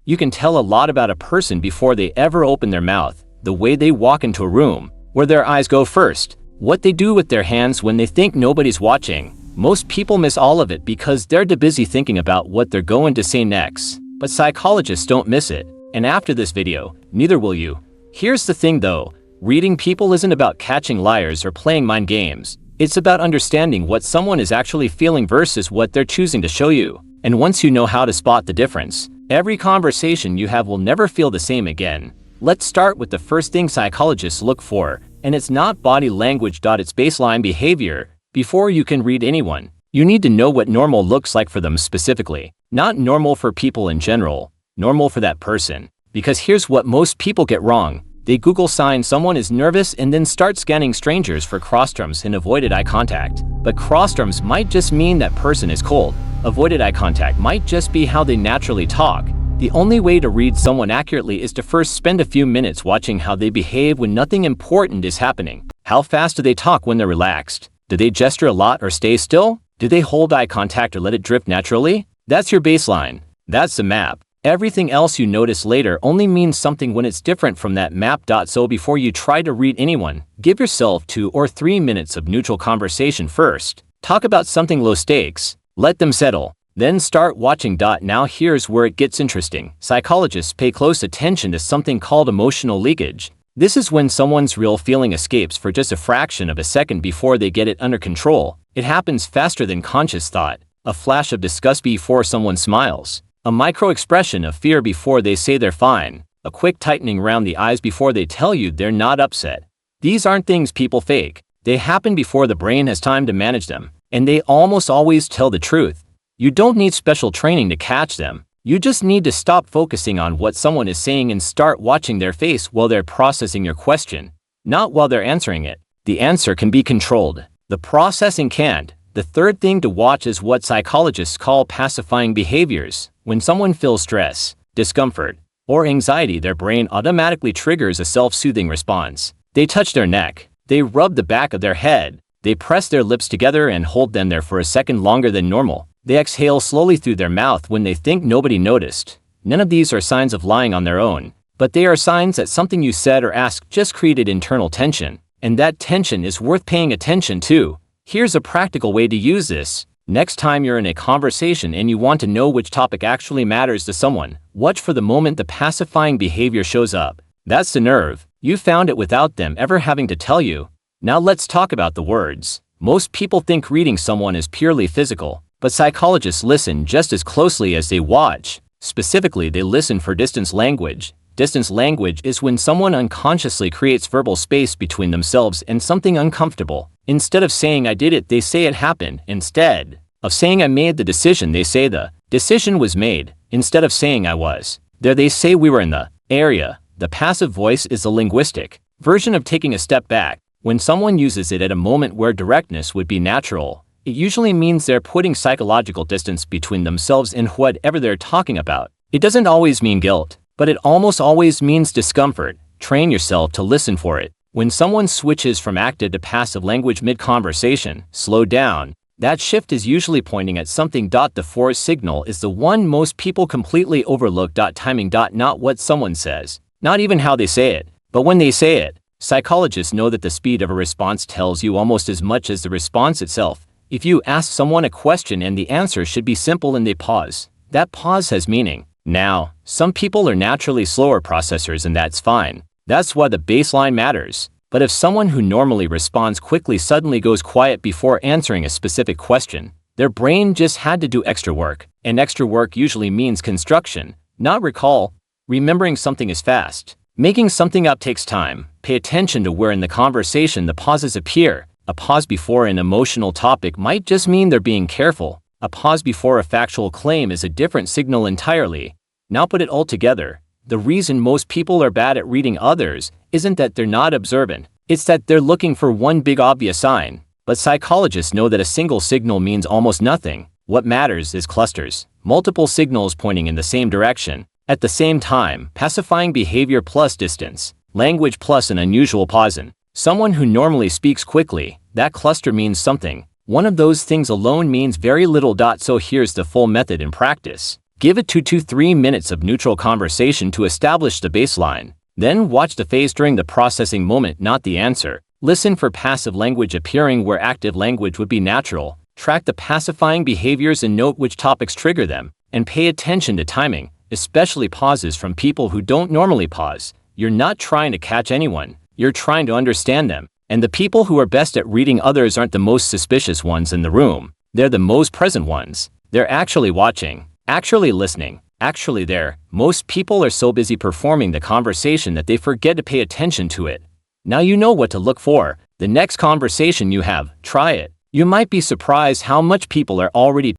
You can tell a lot about a person before they ever open their mouth, the way they walk into a room, where their eyes go first, what they do with their hands when they think nobody's watching. Most people miss all of it because they're too busy thinking about what they're going to say next. But psychologists don't miss it. And after this video, neither will you. Here's the thing though, reading people isn't about catching liars or playing mind games. It's about understanding what someone is actually feeling versus what they're choosing to show you. And once you know how to spot the difference, every conversation you have will never feel the same again. Let's start with the first thing psychologists look for, and it's not body language. It's baseline behavior. Before you can read anyone, you need to know what normal looks like for them specifically. Not normal for people in general, normal for that person. Because here's what most people get wrong. They Google sign someone is nervous and then start scanning strangers for crossterms and avoided eye contact. But crossterms might just mean that person is cold. Avoided eye contact might just be how they naturally talk. The only way to read someone accurately is to first spend a few minutes watching how they behave when nothing important is happening. How fast do they talk when they're relaxed? Do they gesture a lot or stay still? Do they hold eye contact or let it drift naturally? That's your baseline. That's the map. Everything else you notice later only means something when it's different from that map. So before you try to read anyone, give yourself 2 or 3 minutes of neutral conversation first. Talk about something low stakes. Let them settle. Then start watching. Now here's where it gets interesting. Psychologists pay close attention to something called emotional leakage. This is when someone's real feeling escapes for just a fraction of a second before they get it under control. It happens faster than conscious thought. A flash of disgust before someone smiles. A micro-expression of fear before they say they're fine. A quick tightening around the eyes before they tell you they're not upset. These aren't things people fake. They happen before the brain has time to manage them. And they almost always tell the truth. You don't need special training to catch them. You just need to stop focusing on what someone is saying and start watching their face while they're processing your question, not while they're answering it. The answer can be controlled. The processing can't. The third thing to watch is what psychologists call pacifying behaviors. When someone feels stress, discomfort, or anxiety, their brain automatically triggers a self-soothing response. They touch their neck. They rub the back of their head. They press their lips together and hold them there for a second longer than normal. They exhale slowly through their mouth when they think nobody noticed. None of these are signs of lying on their own, but they are signs that something you said or asked just created internal tension. And that tension is worth paying attention to. Here's a practical way to use this. Next time you're in a conversation and you want to know which topic actually matters to someone, watch for the moment the pacifying behavior shows up. That's the nerve. You found it without them ever having to tell you. Now let's talk about the words. Most people think reading someone is purely physical, but psychologists listen just as closely as they watch. Specifically, they listen for distance language. Distance language is when someone unconsciously creates verbal space between themselves and something uncomfortable. Instead of saying I did it, they say it happened. Instead of saying I made the decision, they say the decision was made. Instead of saying I was there, they say we were in the area. The passive voice is the linguistic version of taking a step back. When someone uses it at a moment where directness would be natural, it usually means they're putting psychological distance between themselves and whatever they're talking about. It doesn't always mean guilt, but it almost always means discomfort. Train yourself to listen for it. When someone switches from active to passive language mid-conversation, slow down. That shift is usually pointing at something. The fourth signal is the one most people completely overlook. Timing. Not what someone says, not even how they say it, but when they say it. Psychologists know that the speed of a response tells you almost as much as the response itself. If you ask someone a question and the answer should be simple and they pause, that pause has meaning. Now, some people are naturally slower processors and that's fine. That's why the baseline matters. But if someone who normally responds quickly suddenly goes quiet before answering a specific question, their brain just had to do extra work. And extra work usually means construction, not recall. Remembering something is fast. Making something up takes time. Pay attention to where in the conversation the pauses appear. A pause before an emotional topic might just mean they're being careful. A pause before a factual claim is a different signal entirely. Now put it all together. The reason most people are bad at reading others isn't that they're not observant. It's that they're looking for one big obvious sign. But psychologists know that a single signal means almost nothing. What matters is clusters. Multiple signals pointing in the same direction. At the same time, pacifying behavior plus distance. Language plus an unusual pause. Someone who normally speaks quickly, that cluster means something. One of those things alone means very little. So here's the full method in practice. Give it 2 to 3 minutes of neutral conversation to establish the baseline. Then watch the face during the processing moment, not the answer. Listen for passive language appearing where active language would be natural. Track the pacifying behaviors and note which topics trigger them. And pay attention to timing, especially pauses from people who don't normally pause. You're not trying to catch anyone, you're trying to understand them. And the people who are best at reading others aren't the most suspicious ones in the room. They're the most present ones. They're actually watching, actually listening, actually there. Most people are so busy performing the conversation that they forget to pay attention to it. Now you know what to look for. The next conversation you have, try it. You might be surprised how much people are already